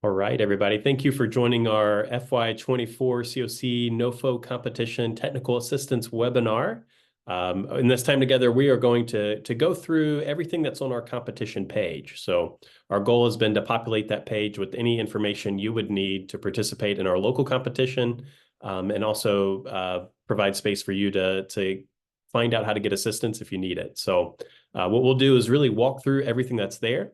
All right, everybody. Thank you for joining our FY24 COC NOFO Competition Technical Assistance webinar. In this time together, we are going to go through everything that's on our competition page. So our goal has been to populate that page with any information you would need to participate in our local competition, and also provide space for you to find out how to get assistance if you need it. So what we'll do is really walk through everything that's there.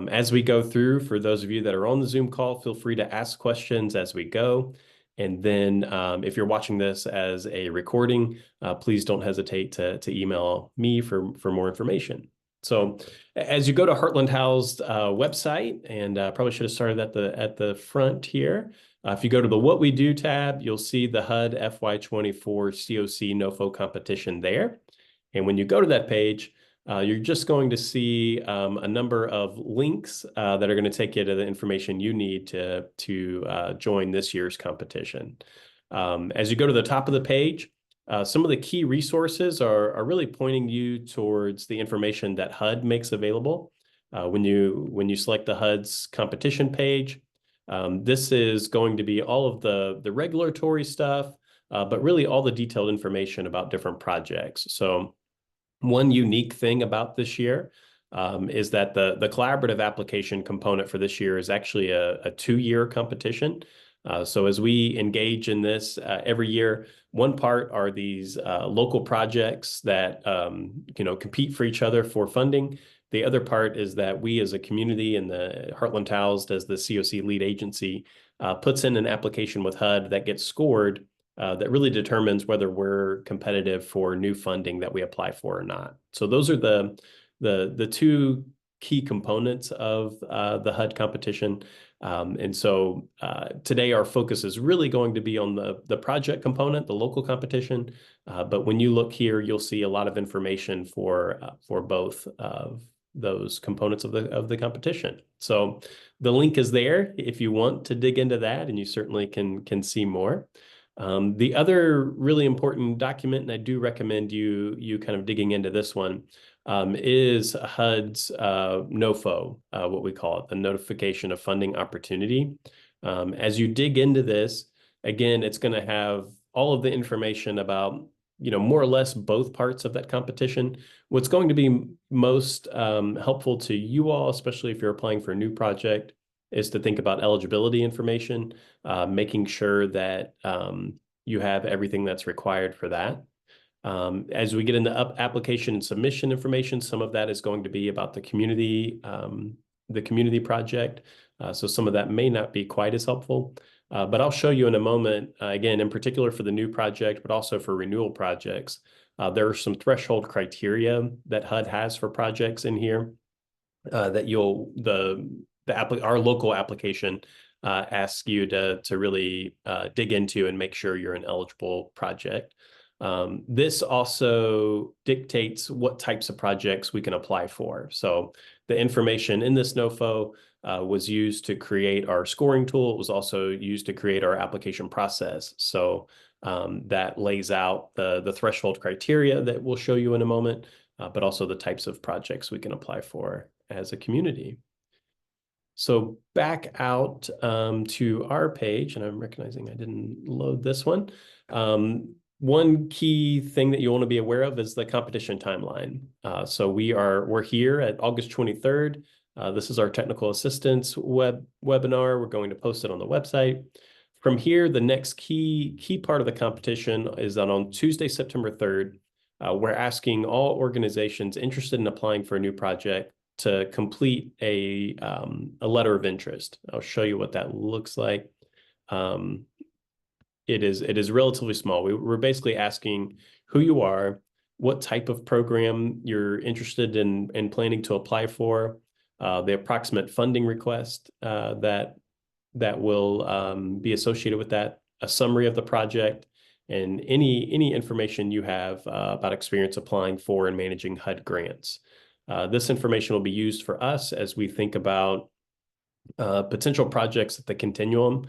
As we go through, for those of you that are on the Zoom call, feel free to ask questions as we go. And then if you're watching this as a recording, please don't hesitate to email me for more information. So as you go to Heartland Howe's website, and probably should have started at the front here. If you go to the What We Do tab, you'll see the HUD FY24 COC NOFO competition there. And when you go to that page, you're just going to see a number of links that are going to take you to the information you need to join this year's competition. As you go to the top of the page, some of the key resources are really pointing you towards the information that HUD makes available. When you select the HUD's competition page, this is going to be all of the regulatory stuff, but really all the detailed information about different projects. So one unique thing about this year is that the collaborative application component for this year is actually a 2-year competition. So as we engage in this every year, one part are these local projects that compete for each other for funding. The other part is that we as a community, and the Heartland House as the COC lead agency puts in an application with HUD that gets scored, that really determines whether we're competitive for new funding that we apply for or not. So those are the two key components of the HUD competition. And so today our focus is really going to be on the project component, the local competition. But when you look here, you'll see a lot of information for both of those components of the competition. So the link is there if you want to dig into that, and you certainly can see more. The other really important document, and I do recommend you kind of digging into this one, is HUD's NOFO, what we call it, the Notification of Funding Opportunity. As you dig into this, again, it's going to have all of the information about, more or less both parts of that competition. What's going to be most helpful to you all, especially if you're applying for a new project, is to think about eligibility information, making sure that you have everything that's required for that. As we get into application and submission information, some of that is going to be about the community project. So some of that may not be quite as helpful, but I'll show you in a moment, again, in particular for the new project, but also for renewal projects. There are some threshold criteria that HUD has for projects in here that our local application asks you to really dig into and make sure you're an eligible project. This also dictates what types of projects we can apply for. So the information in this NOFO was used to create our scoring tool. It was also used to create our application process. So that lays out the threshold criteria that we'll show you in a moment, but also the types of projects we can apply for as a community. So back out to our page, and I'm recognizing I didn't load this one. One key thing that you want to be aware of is the competition timeline. So we're here at August 23rd. This is our technical assistance webinar. We're going to post it on the website. From here, the next key part of the competition is that on Tuesday, September 3rd, we're asking all organizations interested in applying for a new project to complete a letter of interest. I'll show you what that looks like. It is relatively small. We're basically asking who you are, what type of program you're interested in planning to apply for, the approximate funding request that will be associated with that, a summary of the project, and any information you have about experience applying for and managing HUD grants. This information will be used for us as we think about potential projects that the continuum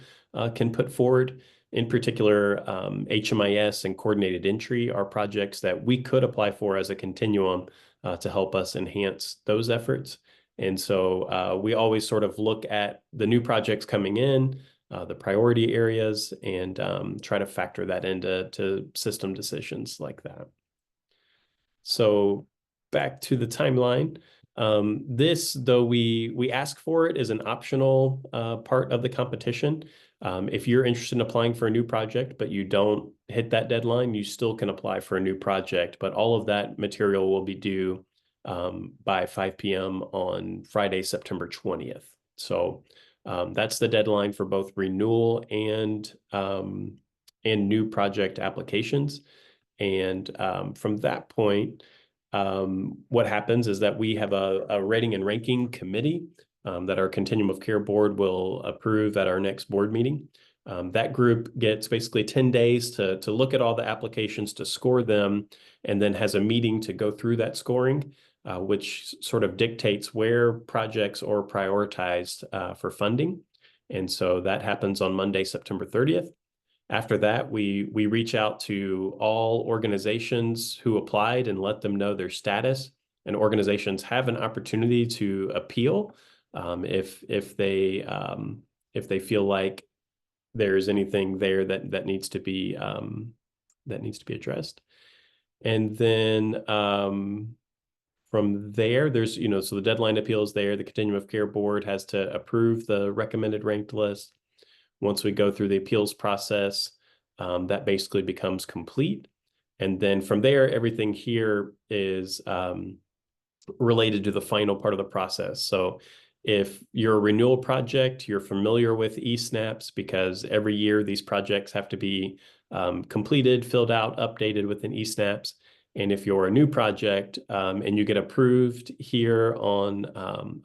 can put forward. In particular, HMIS and coordinated entry are projects that we could apply for as a continuum to help us enhance those efforts. And so we always sort of look at the new projects coming in, the priority areas, and try to factor that into system decisions like that. So back to the timeline. This, though we ask for it, is an optional part of the competition. If you're interested in applying for a new project, but you don't hit that deadline, you still can apply for a new project. But all of that material will be due by 5 p.m. on Friday, September 20th. So that's the deadline for both renewal and new project applications. And from that point, what happens is that we have a rating and ranking committee that our Continuum of Care board will approve at our next board meeting. That group gets basically 10 days to look at all the applications, to score them, and then has a meeting to go through that scoring, which sort of dictates where projects are prioritized for funding. And so that happens on Monday, September 30th. After that, we reach out to all organizations who applied and let them know their status. And organizations have an opportunity to appeal if they feel like there's anything there that needs to be addressed. And then from there, there's so the deadline appeal is there. The Continuum of Care board has to approve the recommended ranked list. Once we go through the appeals process, that basically becomes complete. And then from there, everything here is related to the final part of the process. So if you're a renewal project, you're familiar with eSnaps, because every year these projects have to be completed, filled out, updated within eSnaps. And if you're a new project and you get approved here on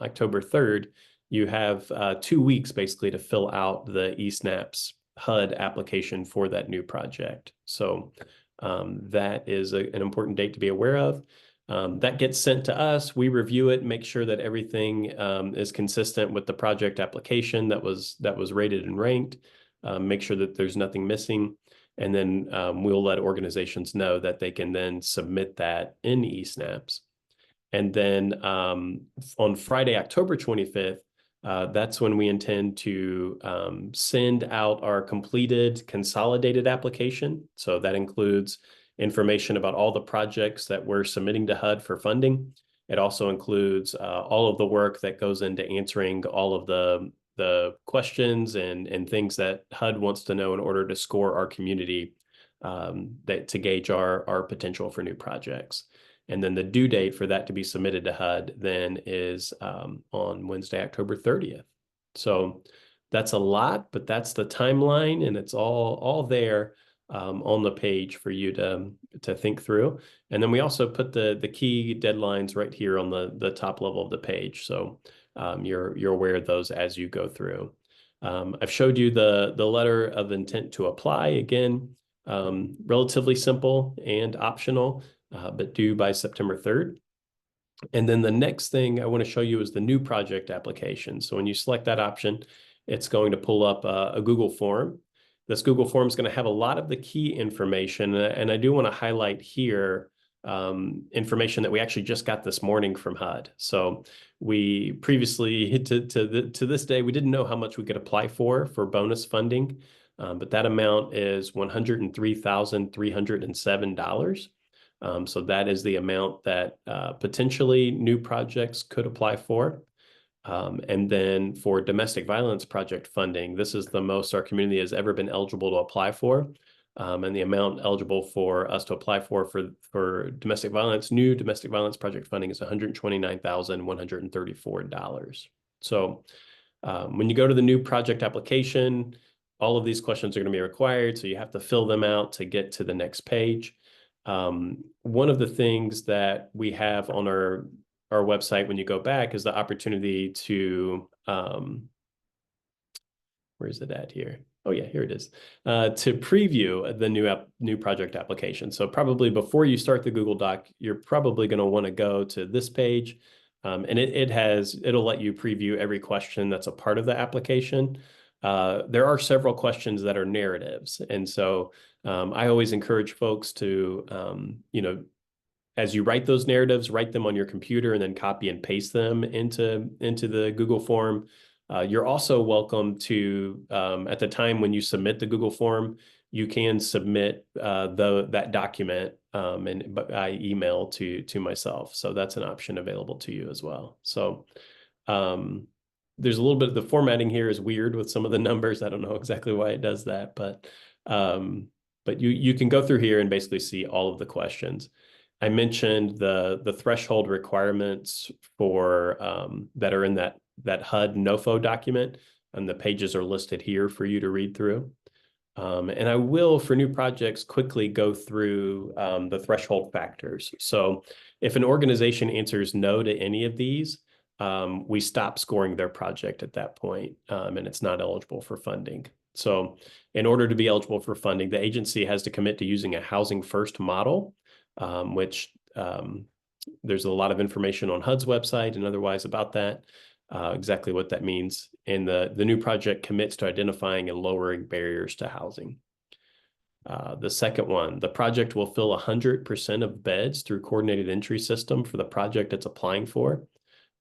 October 3rd, you have 2 weeks basically to fill out the eSnaps HUD application for that new project. So that is an important date to be aware of. That gets sent to us. We review it, make sure that everything is consistent with the project application that was rated and ranked, make sure that there's nothing missing. And then we'll let organizations know that they can then submit that in eSnaps. And then on Friday, October 25th, that's when we intend to send out our completed consolidated application. So that includes information about all the projects that we're submitting to HUD for funding. It also includes all of the work that goes into answering all of the questions and things that HUD wants to know in order to score our community to gauge our potential for new projects. And then the due date for that to be submitted to HUD then is on Wednesday, October 30th. So that's a lot, but that's the timeline, and it's all there on the page for you to think through. And then we also put the key deadlines right here on the top level of the page. So you're aware of those as you go through. I've showed you the letter of intent to apply. Again, relatively simple and optional, but due by September 3rd. And then the next thing I want to show you is the new project application. So when you select that option, it's going to pull up a Google form. This Google form is going to have a lot of the key information. And I do want to highlight here information that we actually just got this morning from HUD. So we previously, to this day, we didn't know how much we could apply for bonus funding, but that amount is $103,307. So that is the amount that potentially new projects could apply for. And then for domestic violence project funding, this is the most our community has ever been eligible to apply for. And the amount eligible for us to apply for domestic violence, new domestic violence project funding, is $129,134. So when you go to the new project application, all of these questions are going to be required. So you have to fill them out to get to the next page. One of the things that we have on our website when you go back is the opportunity to, where is it at here? Oh yeah, here it is, to preview the new project application. So probably before you start the Google Doc, you're probably going to want to go to this page, and it'll let you preview every question that's a part of the application. There are several questions that are narratives, and so I always encourage folks to as you write those narratives, write them on your computer and then copy and paste them into the Google form. You're also welcome to, at the time when you submit the Google form, you can submit that document by email to myself. So that's an option available to you as well. So there's a little bit of the formatting here is weird with some of the numbers. I don't know exactly why it does that, but you can go through here and basically see all of the questions. I mentioned the threshold requirements for that are in that HUD NOFO document, and the pages are listed here for you to read through. And I will, for new projects, quickly go through the threshold factors. So if an organization answers no to any of these, we stop scoring their project at that point, and it's not eligible for funding. So in order to be eligible for funding, the agency has to commit to using a housing first model, which there's a lot of information on HUD's website and otherwise about that, exactly what that means. And the new project commits to identifying and lowering barriers to housing. The second one, the project will fill 100% of beds through coordinated entry system for the project it's applying for.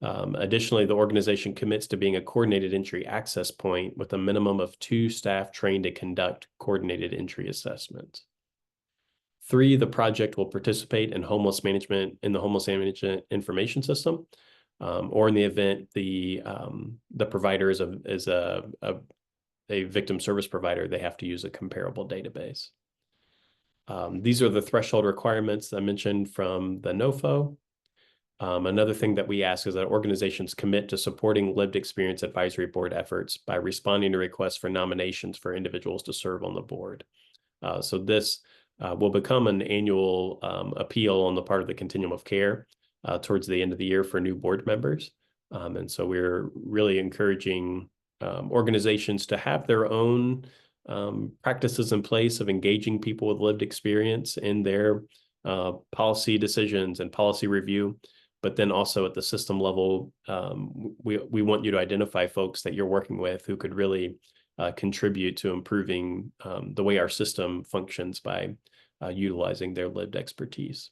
Additionally, the organization commits to being a coordinated entry access point with a minimum of 2 staff trained to conduct coordinated entry assessments. 3, the project will participate in the homeless management information system, or in the event the provider is a victim service provider, they have to use a comparable database. These are the threshold requirements I mentioned from the NOFO. Another thing that we ask is that organizations commit to supporting lived experience advisory board efforts by responding to requests for nominations for individuals to serve on the board. So this will become an annual appeal on the part of the continuum of care towards the end of the year for new board members. And so we're really encouraging organizations to have their own practices in place of engaging people with lived experience in their policy decisions and policy review. But then also at the system level, we want you to identify folks that you're working with who could really contribute to improving the way our system functions by utilizing their lived expertise.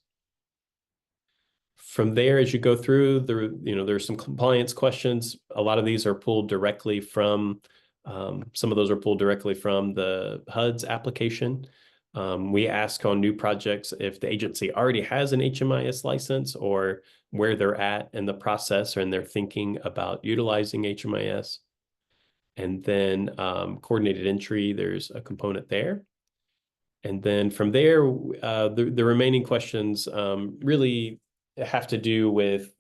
From there, as you go through, there's some compliance questions. A lot of these are pulled directly from, some of those are pulled directly from the HUD's application. We ask on new projects if the agency already has an HMIS license or where they're at in the process or in their thinking about utilizing HMIS. And then coordinated entry, there's a component there. And then from there, the remaining questions really have to do with,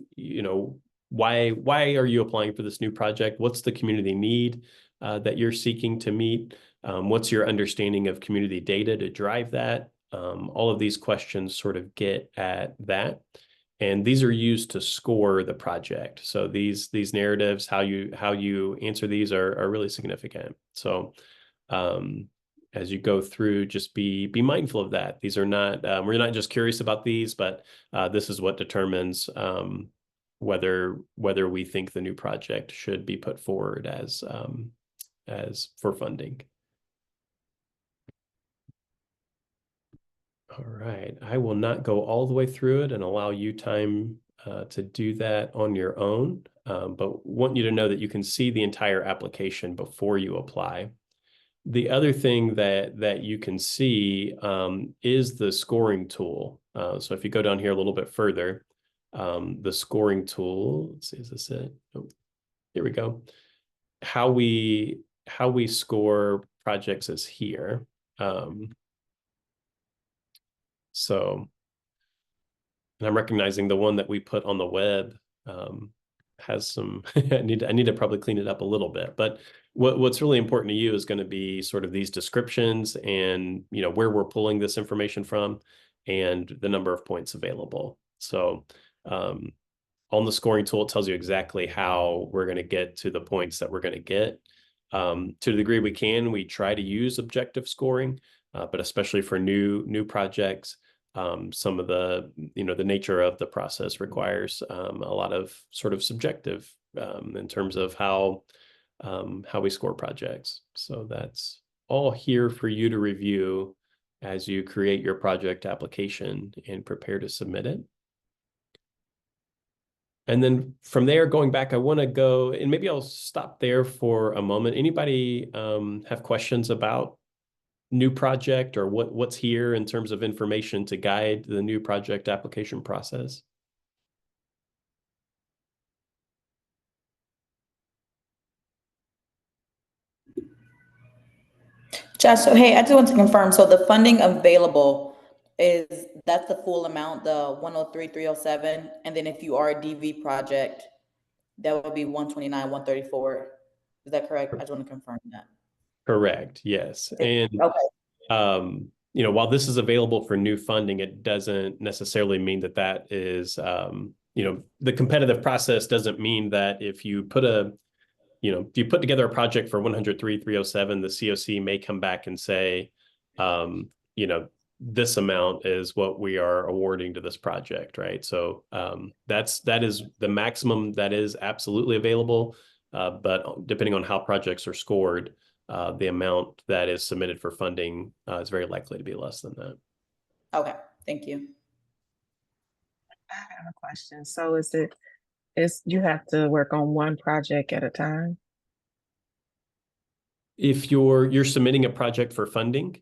why are you applying for this new project? What's the community need that you're seeking to meet? What's your understanding of community data to drive that? All of these questions sort of get at that. And these are used to score the project. So these narratives, how you answer these are really significant. So as you go through, just be mindful of that. These are not, we're not just curious about these, but this is what determines whether we think the new project should be put forward as for funding. All right, I will not go all the way through it and allow you time to do that on your own, but want you to know that you can see the entire application before you apply. The other thing that you can see is the scoring tool. So if you go down here a little bit further, the scoring tool, let's see, is this it? Oh, here we go. How we score projects is here. So, and I'm recognizing the one that we put on the web has some, I need to probably clean it up a little bit, but what's really important to you is going to be sort of these descriptions and, where we're pulling this information from and the number of points available. So on the scoring tool, it tells you exactly how we're going to get to the points that we're going to get. To the degree we can, we try to use objective scoring, but especially for new projects, some of the nature of the process requires a lot of sort of subjective in terms of how we score projects. So that's all here for you to review as you create your project application and prepare to submit it. And then from there, going back, I want to go, and maybe I'll stop there for a moment. Anybody have questions about new project or what's here in terms of information to guide the new project application process? Josh, so hey, I just want to confirm, so the funding available that's the full amount, the 103,307, and then if you are a DV project, that would be 129, 134. Is that correct? I just want to confirm that. Correct, yes. And Okay. while this is available for new funding, it doesn't necessarily mean that that is, the competitive process doesn't mean that if you put together a project for 103,307, the COC may come back and say, this amount is what we are awarding to this project, right? So that is the maximum that is absolutely available. But depending on how projects are scored, the amount that is submitted for funding is very likely to be less than that. Okay, thank you. I have a question. So you have to work on one project at a time? If you're submitting a project for funding,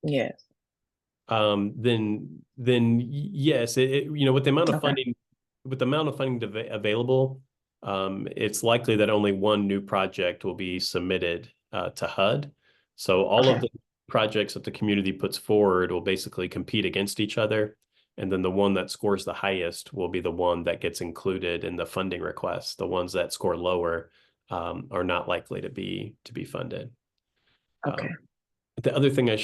Yes. then yes, with the amount of funding, available, it's likely that only one new project will be submitted to HUD. So all of the projects that the community puts forward will basically compete against each other. And then the one that scores the highest will be the one that gets included in the funding request. The ones that score lower are not likely to be funded. Okay. The other thing I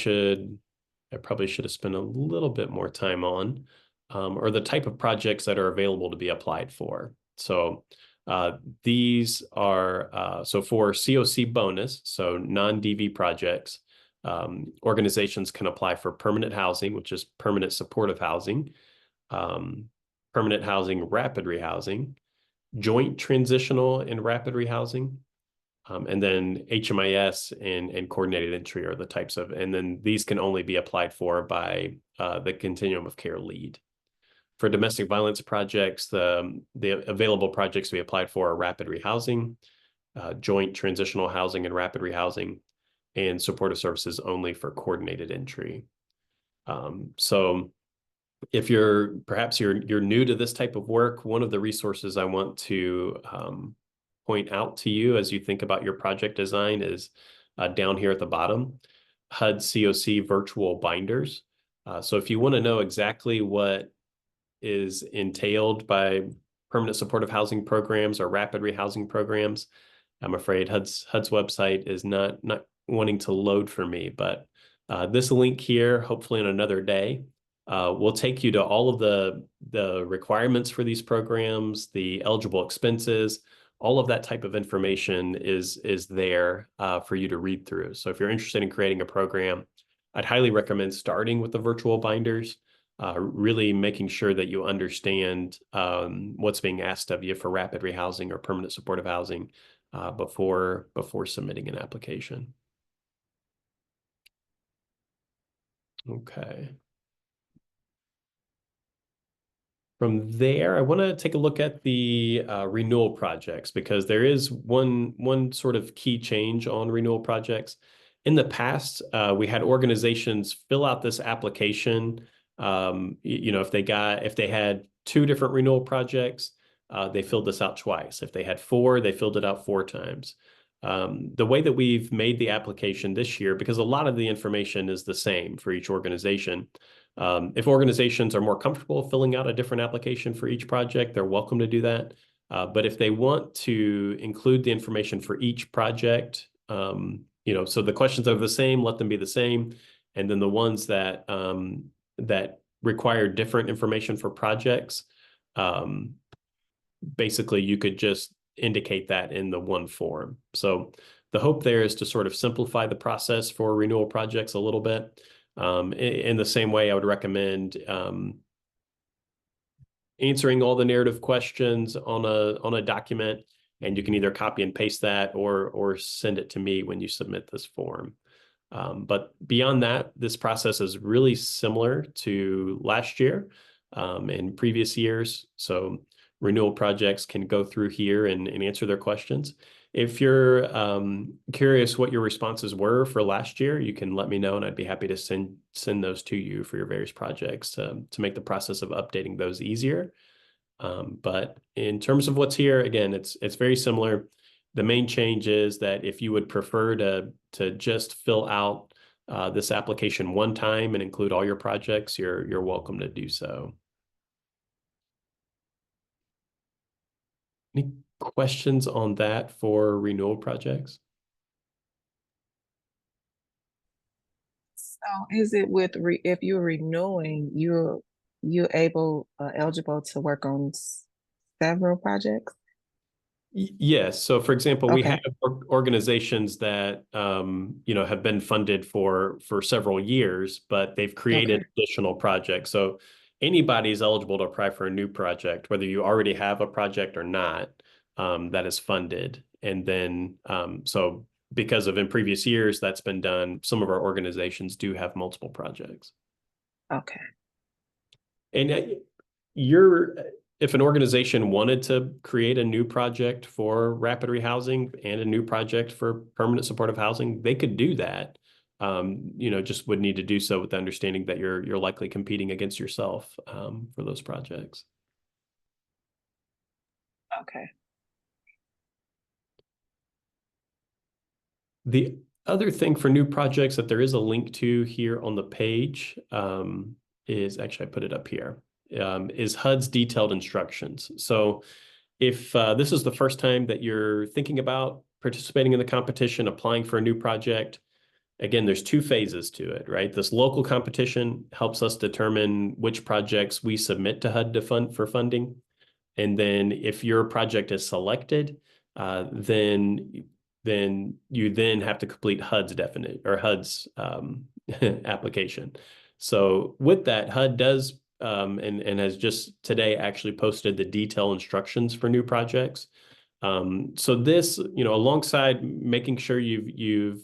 probably should have spent a little bit more time on are the type of projects that are available to be applied for. So these are, so for COC bonus, so non-DV projects, organizations can apply for permanent housing, which is permanent supportive housing, permanent housing, rapid rehousing, joint transitional and rapid rehousing, and then HMIS and coordinated entry are the types of, and then these can only be applied for by the continuum of care lead. For domestic violence projects, the available projects to be applied for are rapid rehousing, joint transitional housing and rapid rehousing, and supportive services only for coordinated entry. So if perhaps you're new to this type of work, one of the resources I want to point out to you as you think about your project design is down here at the bottom, HUD COC virtual binders. So if you want to know exactly what is entailed by permanent supportive housing programs or rapid rehousing programs, I'm afraid HUD's website is not wanting to load for me, but this link here, hopefully in another day, will take you to all of the requirements for these programs, the eligible expenses, all of that type of information is there for you to read through. So if you're interested in creating a program, I'd highly recommend starting with the virtual binders, really making sure that you understand what's being asked of you for rapid rehousing or permanent supportive housing before submitting an application. Okay. From there, I want to take a look at the renewal projects because there is one sort of key change on renewal projects. In the past, we had organizations fill out this application. If they had 2 different renewal projects, they filled this out twice. If they had 4, they filled it out 4 times. The way that we've made the application this year, because a lot of the information is the same for each organization. If organizations are more comfortable filling out a different application for each project, they're welcome to do that. But if they want to include the information for each project, so the questions are the same, let them be the same. And then the ones that require different information for projects, basically you could just indicate that in the one form. So the hope there is to sort of simplify the process for renewal projects a little bit. In the same way, I would recommend answering all the narrative questions on a document, and you can either copy and paste that or send it to me when you submit this form. But beyond that, this process is really similar to last year and previous years. So renewal projects can go through here and answer their questions. If you're curious what your responses were for last year, you can let me know, and I'd be happy to send those to you for your various projects to make the process of updating those easier. But in terms of what's here, again, it's very similar. The main change is that if you would prefer to just fill out this application one time and include all your projects, you're welcome to do so. Any questions on that for renewal projects? So is it with if you're renewing, you're eligible to work on several projects? Yes. So for example, we have Okay. organizations that have been funded for several years, but they've created Okay. additional projects. So anybody's eligible to apply for a new project, whether you already have a project or not, that is funded. And then so because of in previous years that's been done, some of our organizations do have multiple projects. Okay. And you're, if an organization wanted to create a new project for rapid rehousing and a new project for permanent supportive housing, they could do that. Just would need to do so with the understanding that you're likely competing against yourself for those projects. Okay. The other thing for new projects that there is a link to here on the page is actually I put it up here. Is HUD's detailed instructions. So if this is the first time that you're thinking about participating in the competition, applying for a new project, again, there's two phases to it, right? This local competition helps us determine which projects we submit to HUD to fund for funding. And then if your project is selected, then you then have to complete HUD's definite or HUD's application. So with that, HUD does and has just today actually posted the detailed instructions for new projects. So this, alongside making sure you've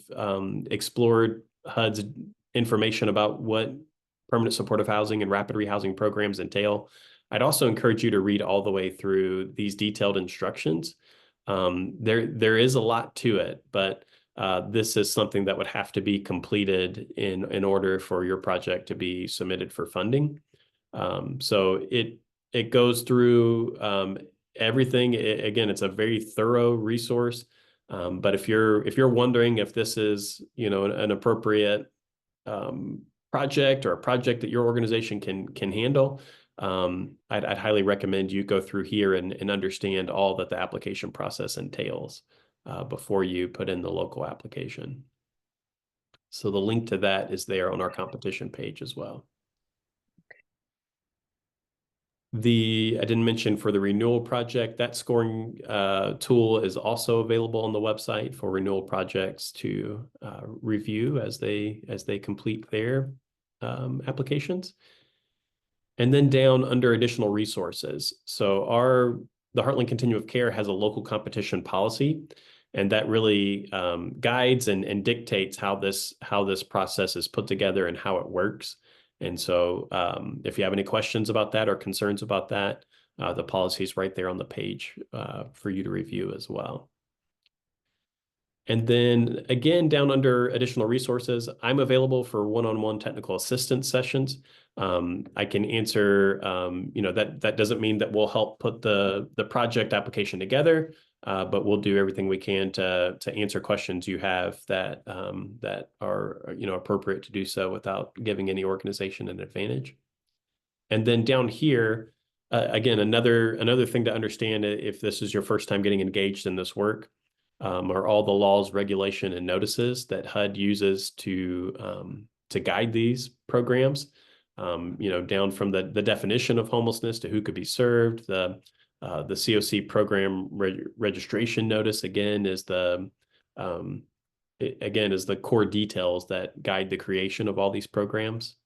explored HUD's information about what permanent supportive housing and rapid rehousing programs entail, I'd also encourage you to read all the way through these detailed instructions. There is a lot to it, but this is something that would have to be completed in order for your project to be submitted for funding. So it goes through everything. Again, it's a very thorough resource. But if you're wondering if this is an appropriate project or a project that your organization can handle, I'd highly recommend you go through here and understand all that the application process entails before you put in the local application. So the link to that is there on our competition page as well. I didn't mention for the renewal project, that scoring tool is also available on the website for renewal projects to review as they complete their applications. And then down under additional resources. So the Heartland Continuum of Care has a local competition policy, and that really guides and dictates how this process is put together and how it works. And so if you have any questions about that or concerns about that, the policy is right there on the page for you to review as well. And then again, down under additional resources, I'm available for one-on-one technical assistance sessions. I can answer, that doesn't mean that we'll help put the project application together, but we'll do everything we can to answer questions you have that are appropriate to do so without giving any organization an advantage. And then down here, again, another thing to understand if this is your first time getting engaged in this work, are all the laws, regulation, and notices that HUD uses to guide these programs. Down from the definition of homelessness to who could be served. The COC program registration notice again is the core details that guide the creation of all these programs.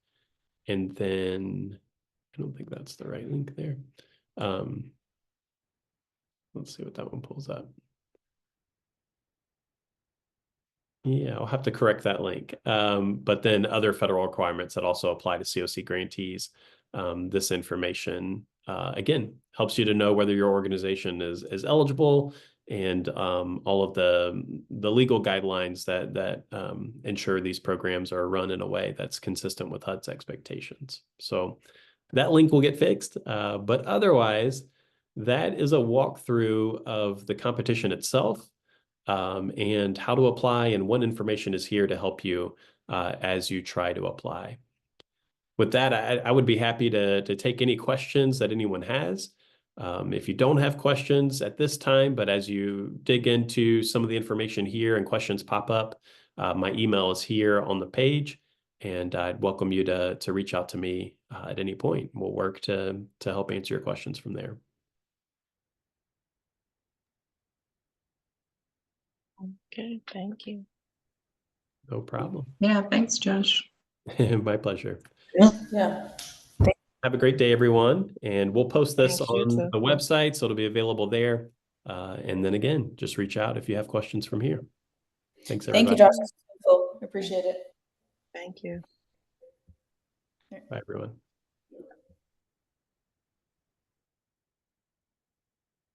And then I don't think that's the right link there. Let's see what that one pulls up. Yeah, I'll have to correct that link. But then other federal requirements that also apply to COC grantees. This information, again, helps you to know whether your organization is eligible, and all of the legal guidelines that ensure these programs are run in a way that's consistent with HUD's expectations. So that link will get fixed, but otherwise, that is a walkthrough of the competition itself, and how to apply, and what information is here to help you as you try to apply. With that, I would be happy to take any questions that anyone has. If you don't have questions at this time, but as you dig into some of the information here and questions pop up, my email is here on the page, and I'd welcome you to reach out to me at any point. We'll work to help answer your questions from there. Okay, thank you. No problem. Yeah, thanks, Josh. My pleasure. Yeah. Have a great day, everyone. And we'll post this Thanks, you on too. the website, so it'll be available there. And then again, just reach out if you have questions from here. Thanks, Thank you, everybody. Josh. Appreciate it. Thank you. Bye, everyone.